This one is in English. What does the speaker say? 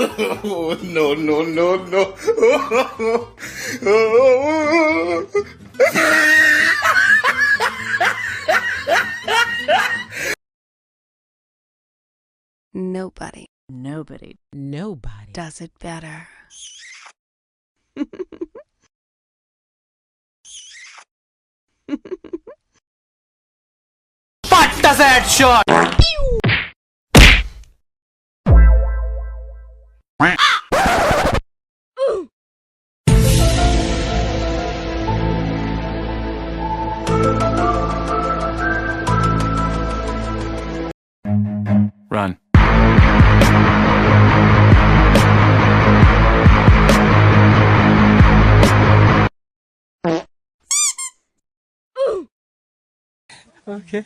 Oh, no, no, no, no. Nobody Nobody does it better. What does that shot? Run. Okay.